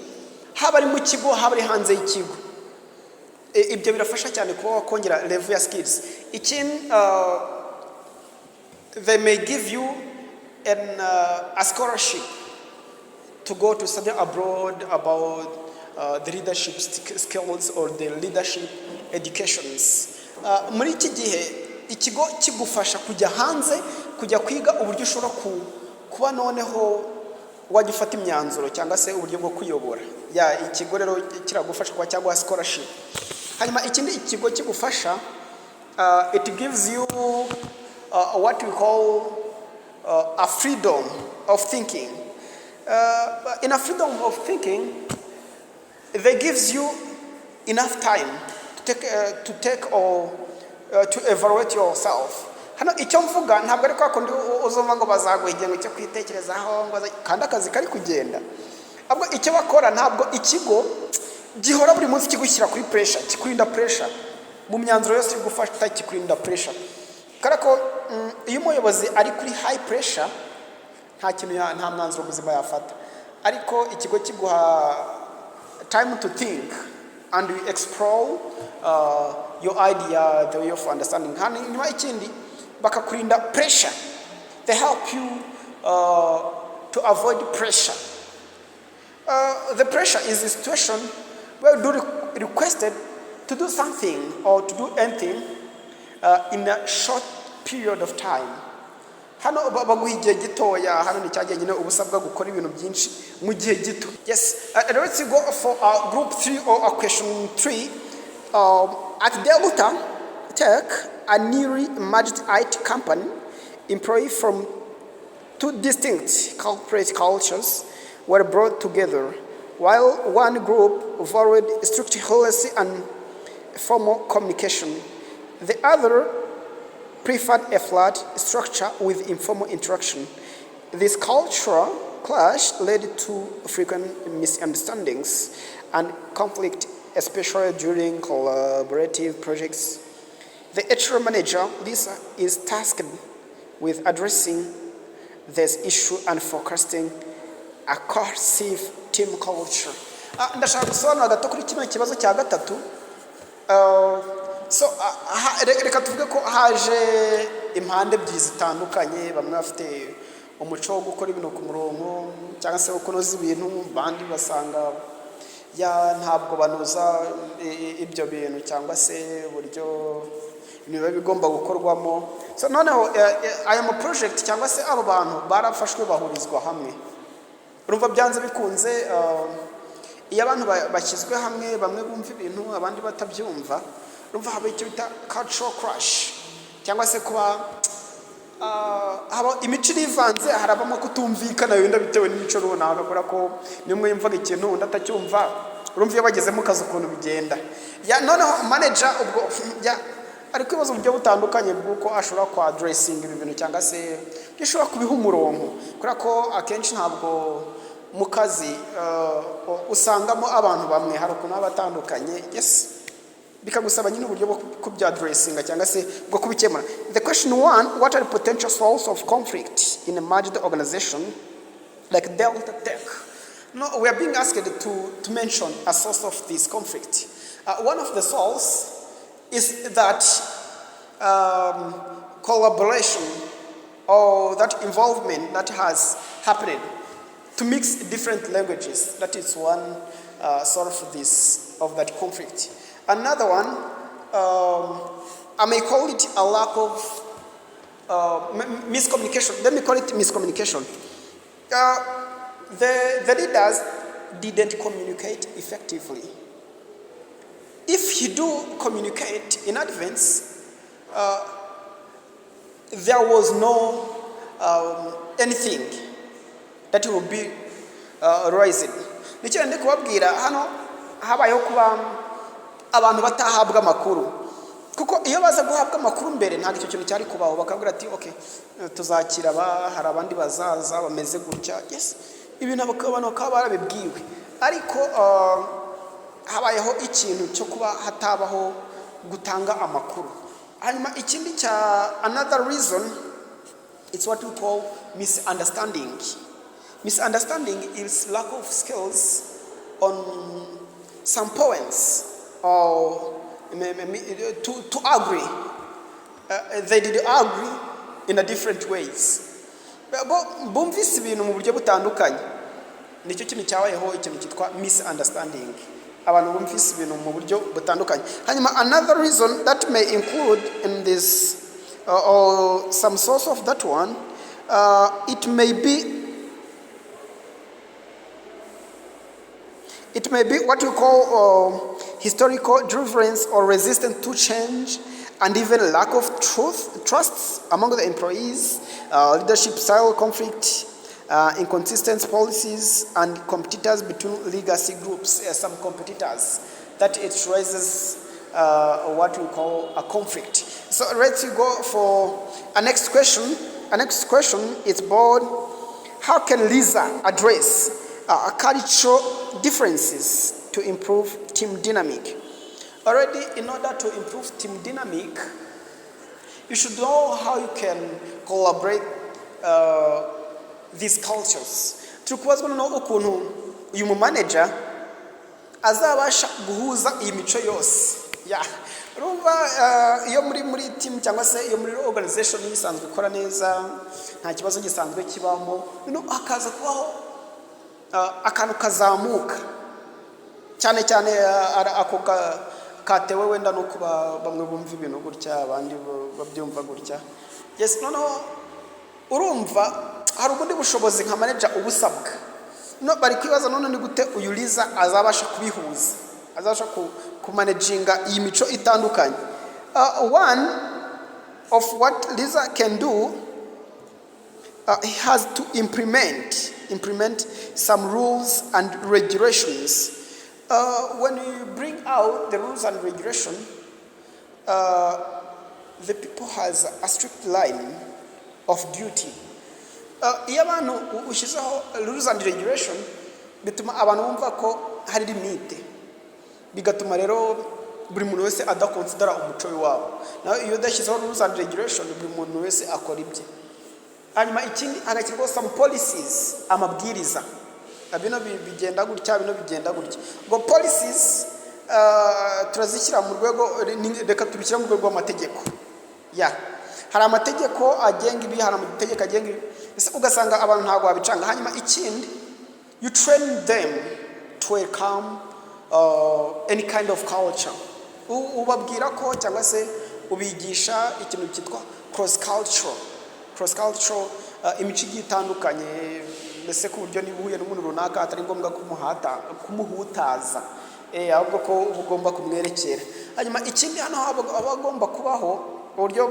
Speaker 1: haba ari mu kigo haba ari hanze y'ikigo. Ibyo birafasha cyane kuba wakongera level ya skills. Ikindi they may give you a scholarship to go to study abroad about the leadership skills or the leadership educations. Muri iki gihe ikigo kigufasha kujya hanze kujya kwiga uburyo ushobora kuba noneho wagifata imyanzuro cyangwa se uburyo bwo kuyobora. Ikigo rero kiragufasha kuba cyangwa scholarship. Hanyuma ikindi ikigo kigufasha, it gives you what we call a freedom of thinking. In a freedom of thinking, they gives you enough time to take or to evaluate yourself. Hano icyo mvuga ntabwo ari kwa kundi uzumva ngo bazaguha igihe cyo kwitekerezaho ngo kandi akazi kari kugenda. Ahubwo icyo bakora ntabwo ikigo gihora buri munsi kigushyira kuri pressure, kikurinda pressure mu myanzuro yose yo gufata, kikurinda pressure. Karako iyo umuyobozi ari kuri high pressure nta mwanzuro muzima yafata. Ariko ikigo kiguha time to think and you explore your idea, the way of understanding. Hanyuma ikindi bakakurinda pressure. They help you to avoid pressure. The pressure is a situation where you do requested to do something or to do anything in a short period of time. Hano baguha igihe gitoya, hano ni cyagiye nyine ubusabwa gukora ibintu byinshi mu gihe gito. Yes, let's go for group 3 or question 3. At Delta Tech, a newly merged IT company, employees from two distinct corporate cultures were brought together. While one group valued strict honesty and formal communication, the other preferred a flat structure with informal interaction. This cultural clash led to frequent misunderstandings and conflict, especially during collaborative projects. The HR manager, Lisa, is tasked with addressing this issue and forecasting a cohesive team culture. Ndashaka gusobanura gato kuri kino kibazo cya gatatu. Reka tuvuge ko haje impande ebyiri zitandukanye, bamwe bafite umuco wo gukora ibintu ku murongo cyangwa se kunoza ibintu, bandi basanga ntabwo banoza ibyo bintu cyangwa se uburyo niba bigomba gukorwamo. So noneho aya mu project cyangwa se abo bantu barafashwe bahurizwa hamwe. Urumva byanze bikunze iyo abantu bashyizwe hamwe, bamwe bumva ibintu abandi batabyumva, urumva haba icyo bita cultural crash cyangwa se kuba haba imico ivanze, harabamo kutumvikana wenda bitewe n'imico runaka, kubera ko nimwe yumvaga ikintu undi atacyumva. Urumva iyo bagezemo kazi ukuntu bigenda. Noneho manager ubwo ari kwibaza uburyo butandukanye bw'uko ashobora kwa addressing ibi bintu cyangwa se gishobora kubiha umurongo, kubera ko akenshi ntabwo mu kazi usangamo abantu bamwe, hari ukuntu baba batandukanye. Yes, bikagusaba nyine uburyo bwo kubya addressinga cyangwa se bwo kubikemura. The question 1, what are the potential sources of conflict in a merged organization like Delta Tech? No, we are being asked to mention a source of this conflict. One of the sources is that collaboration or that involvement that has happened to mix different languages. That is one sort of that conflict. Another one, I may call it a lack of miscommunication. Let me call it miscommunication. The leaders didn't communicate effectively. If you do communicate in advance, there was no anything that will be rising. Nicyo ndi kubabwira hano habayeho kuba abantu batahabwa amakuru. Kuko iyo baza guhabwa amakuru mbere ntabwo icyo kintu cyari kubaho bakabwira ati okay tuzakira hari abandi bazaza bameze gutya. Yes, ibintu abantu bakaba barabibwiwe. Ariko habayeho ikintu cyo kuba hatabaho gutanga amakuru. Hanyuma ikindi cya another reason, it's what we call misunderstanding. Misunderstanding is lack of skills on some points or to agree. They did agree in a different ways. Bumvise ibintu mu buryo butandukanye. Nicyo kintu cyabayeho ikintu cyitwa misunderstanding. Abantu bumvise ibintu mu buryo butandukanye. Hanyuma another reason that may include in this or some source of that one, it may be what we call historical difference or resistance to change, and even lack of trust among the employees, leadership style conflict, inconsistent policies, and competitors between legacy groups. Some competitors that it raises what we call a conflict. So let's go for a next question. A next question is about how can Lisa address cultural differences to improve team dynamic. Already, in order to improve team dynamic, you should know how you can collaborate these cultures. Tukubazwa no ukuntu uyu manager azabasha guhuza iyi mico yose. Yeah. Rumva iyo muri team cyangwa se iyo muri organization isanzwe ikora neza nta kibazo gisanzwe kibamo, akaza kubaho akantu kazamuka cyane cyane ako katewe wenda no kuba bamwe bumva ibintu gutya abandi babyumva gutya. Yes, no urumva hari ubundi bushobozi nka manager ubusabwa. Bari kwibaza none ni gute uyu Liza azabasha kubihuza, azabasha kumanaginga iyi mico itandukanye. One of what Liza can do, he has to implement some rules and regulations. When you bring out the rules and regulation, the people has a strict line of duty. Iyo abantu ushizeho rules and regulation bituma abantu bumva ko hari limite, bigatuma rero buri muntu wese adakonsidera umuco wabo. Naho iyo udashyizeho rules and regulation buri muntu wese akora ibye. Hanyuma ikindi hagashyirwaho some policies, amabwiriza. Bino bigenda gutya, bino bigenda gutya. Ngo policies turazishyira mu rwego, reka tubishyira mu rwego rw'amategeko. Yeah. Hari amategeko agenga ibi, hari amategeko agenga ibi. Ese ugasanga abantu ntabwo babicanga. Hanyuma ikindi, you train them to welcome any kind of culture. Ubabwira ko cyangwa se ubigisha ikintu cyitwa cross cultural imico itandukanye, mbese ku buryo niba uhuye n'umuntu runaka atari ngombwa kumuhutaza, ahubwo ko ugomba kumwerekera. Hanyuma ikindi hano abagomba kubaho uburyo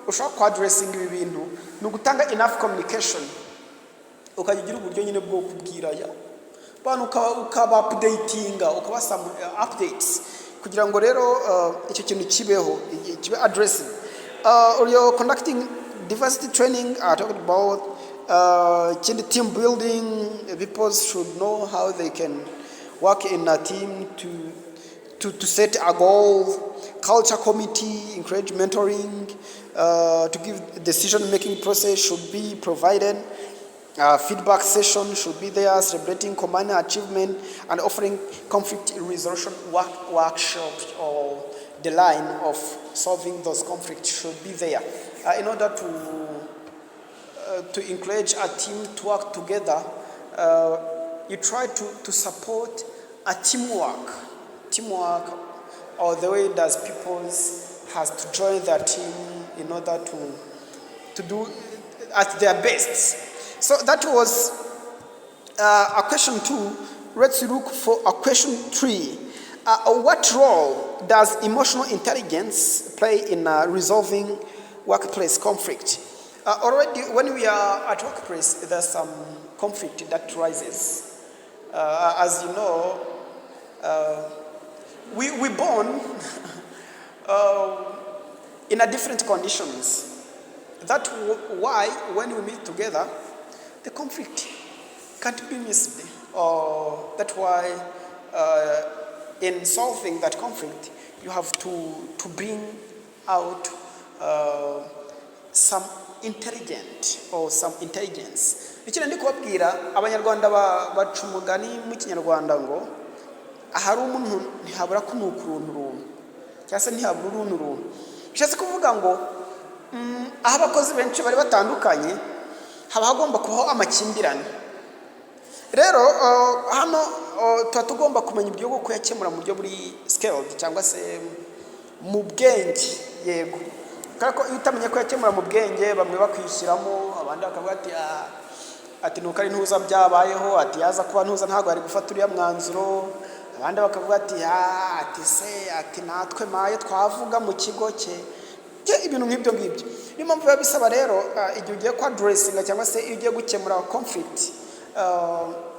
Speaker 1: ushaka kwa addressing ibi bintu ni ugutanga enough communication, ukagira uburyo nyine bwo kubwira abantu ukaba updatinga, ukaba some updates kugira ngo rero icyo kintu kibe addressing. You're conducting diversity training, talking about team building. People should know how they can work in a team to set a goal. Culture committee, encourage mentoring, to give decision-making process should be provided. Feedback session should be there, celebrating common achievement and offering conflict resolution workshops, or the line of solving those conflicts should be there in order to encourage a team to work together. You try to support a teamwork, or the way that people has to join their team in order to do at their best. So that was a question 2. Let's look for a question 3. What role does emotional intelligence play in resolving workplace conflict? Already, when we are at workplace, there's some conflict that rises. As you know, we born in a different conditions. That's why when we meet together, the conflict can't be missed. That's why in solving that conflict, you have to bring out some intelligence. Ikindi ndi kubabwira abanyarwanda baca umugani mu kinyarwanda ngo ahari umuntu ntihabura kunuka uruntu cyangwa se ntihabura uruntu. Bishatse kuvuga ngo aho abakozi benshi bari batandukanye haba hagomba kubaho amakimbirane. Rero hano tuba tugomba kumenya uburyo bwo kuyakemura mu buryo buri scaled cyangwa se mu bwenge. Yego, kuko iyo utamenye kuyakemura mu bwenge, bamwe bakwishyiramo, abandi bakavuga ati nuko ari ntuza byabayeho, ati yaza kuba ntuza ntabwo ari gufata uriya mwanzuro, abandi bakavuga ati natwe maye twavuga mu kigo cye, ibintu nk'ibyo ngibyo. Niyo mpamvu biba bisaba rero igihe ugiye kwa addressinga cyangwa se iyo ugiye gukemura conflict,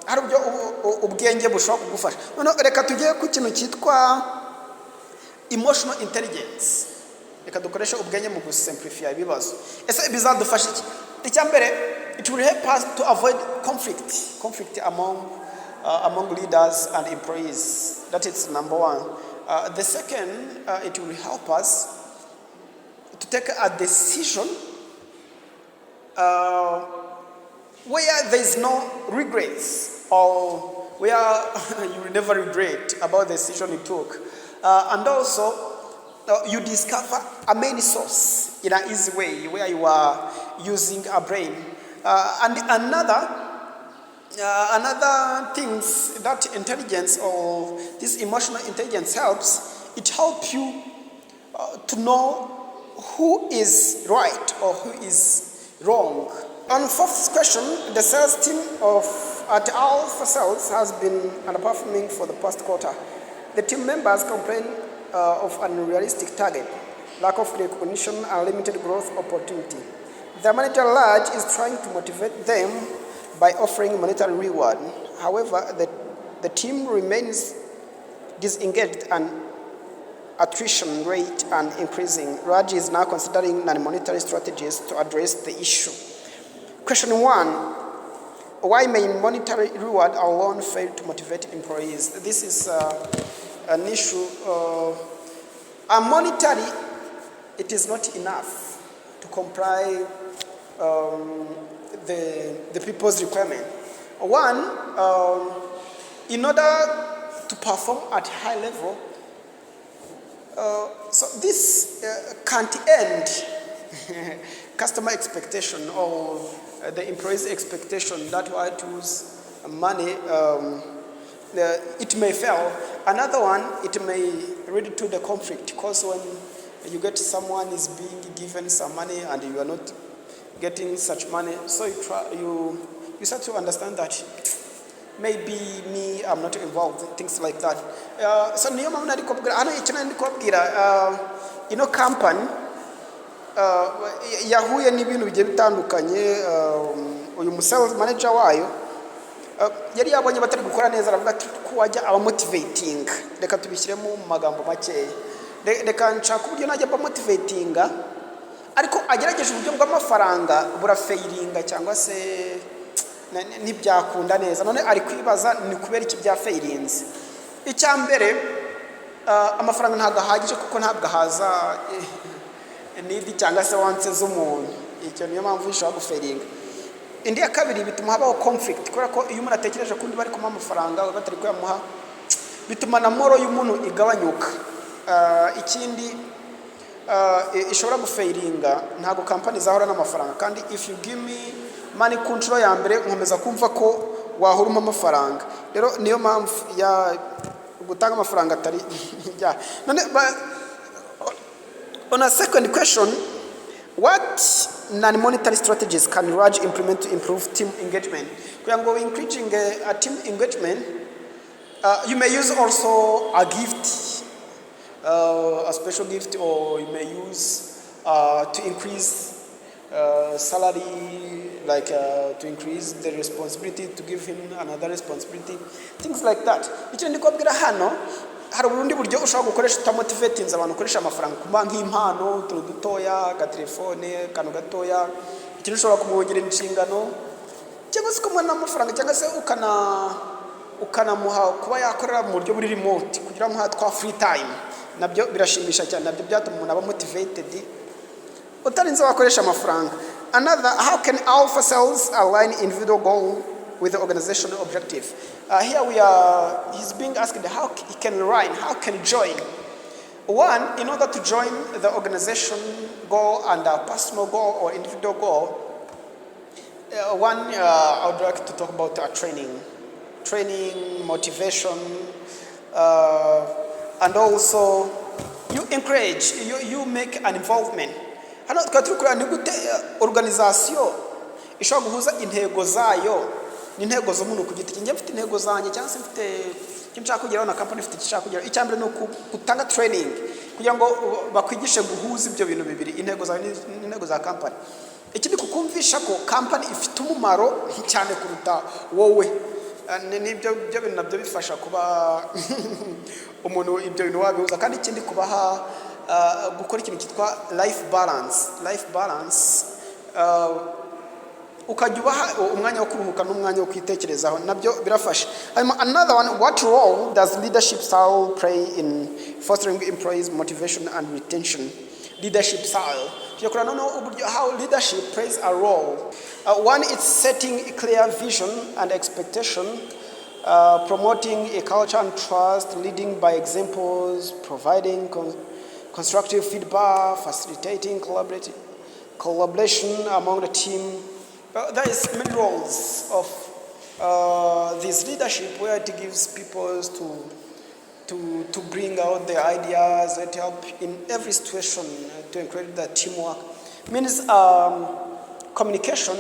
Speaker 1: hari uburyo ubwenge bushobora kugufasha. Noneho reka tujye ku kintu cyitwa emotional intelligence. Reka dukoreshe ubwenge mu gusimplify ibibazo. Ese bizadufasha iki? Icya mbere, it will help us to avoid conflict among leaders and employees. That is number one. The second, it will help us to take a decision where there is no regrets, or where you will never regret about the decision you took. And also, you discover a main source in an easy way where you are using a brain. And another things that intelligence or this emotional intelligence helps, it helps you to know who is right or who is wrong. On fourth question, the sales team at Alpha Sales has been underperforming for the past quarter. The team members complain of an unrealistic target, lack of recognition, and limited growth opportunity. The manager at large is trying to motivate them by offering monetary reward. However, the team remains disengaged and attrition rate and increasing. Raj is now considering non-monetary strategies to address the issue. Question 1. Why may monetary reward alone fail to motivate employees? This is an issue. Monetary, it is not enough to comply the people's requirement. One, in order to perform at high level, so this can't end customer expectation or the employee's expectation that why to use money, it may fail. Another one, it may lead to the conflict, because when you get someone is being given some money and you are not getting such money, so you start to understand that maybe me, I'm not involved, things like that. So niyo mama ndikubwira hano ikintu ndikubwira ino company yahuye n'ibintu bigiye bitandukanye. Uyu sales manager wayo yari yabonye batari gukora neza, aravuga ati ko wajya aba motivating, reka tubishyiremo mu magambo make, reka nshaka uburyo najya aba motivating, ariko agerageje uburyo bw'amafaranga burafailinga cyangwa se ntibyakunda neza. None ari kwibaza ni kubera iki bya failinze. Icya mbere, amafaranga ntabwo ahagije kuko ntabwo haza need cyangwa se wants z'umuntu. Icyo niyo mpamvu ishobora gufailinga. indi ya kabiri bituma habaho conflict kubera ko iyo umuntu atekereje kundi bari kumuha amafaranga batari kuyamuha bituma na moro y'umuntu igabanyuka. Ikindi ishobora gufailinga ntago company zahora n'amafaranga kandi if you give me money ku nshuro ya mbere nkomeza kumva ko wahuruma amafaranga rero niyo mpamvu ya gutanga amafaranga atari yeah. On a second question, what non-monetary strategies can Raj implement to improve team engagement? Increasing a team engagement, you may use also a gift, a special gift, or you may use to increase salary, like to increase the responsibility, to give him another responsibility, things like that. Hari ubundi buryo ushobora gukoresha utamotivatinze abantu ukoresha amafaranga kuba nk'impano utuntu dutoya agatelefone kano gatoya ikintu ushobora kumwongerera inshingano cyangwa se kumwana amafaranga cyangwa se ukanamuha kuba yakorera mu buryo buri remote kugira ngo twa free time nabyo birashimisha cyane nabyo byatuma umuntu aba motivated utarinze wakoresha amafaranga. Another, how can alpha cells align individual goal with the organizational objective? Here he's being asked how he can align, how can he join. One, in order to join the organization goal and a personal goal or individual goal, I would like to talk about training, motivation, and also you encourage, you make an involvement. Hano twaturukura ni gute organization ishobora guhuza intego zayo n'intego z'umuntu ku giti cye. Mfite intego zanjye cyangwa se mfite icyo nshaka kugeraho na company ifite icyo kugeraho. Icyambere no gutanga training kugira ngo bakwigishe guhuza ibyo bintu bibiri, intego zawe n'intego za company. Ikindi kukumvisha ko company ifite umumaro cyane kuruta wowe. Nibyo bintu nabyo bifasha kuba umuntu ibyo bintu wabihuza. Kandi ikindi kubaha gukora ikintu cyitwa life balance, ukajya ubaha umwanya wo kuruhuka n'umwanya wo kwitekerezaho, nabyo birafasha. Another one, what role does leadership style play in fostering employees motivation and retention? Leadership style, how leadership plays a role. One, it's setting a clear vision and expectation, promoting a culture and trust, leading by examples, providing constructive feedback, facilitating collaboration among the team. There is many roles of this leadership where it gives people to bring out their ideas that help in every situation to encourage the teamwork. Means communication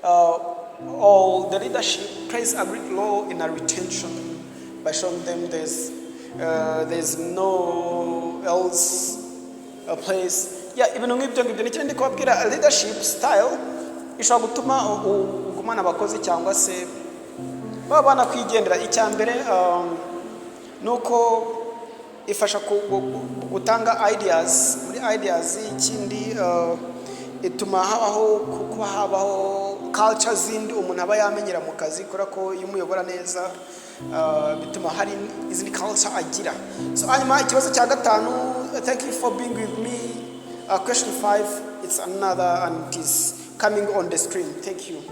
Speaker 1: or the leadership plays a great role in a retention by showing them there's no else a place. Yeah, even a leadership style ishobora gutuma ugumana abakozi cyangwa se babana kwigendera. Icyambere nuko ifasha gutanga ideas muri ideas. Ikindi ituma habaho culture zindi umuntu aba yamenyera mu kazi kora ko iyo umuyobora neza bituma hari izindi culture agira. So hanyuma ikibazo cya gatanu, thank you for being with me. Question 5, it's another and it is coming on the screen. Thank you.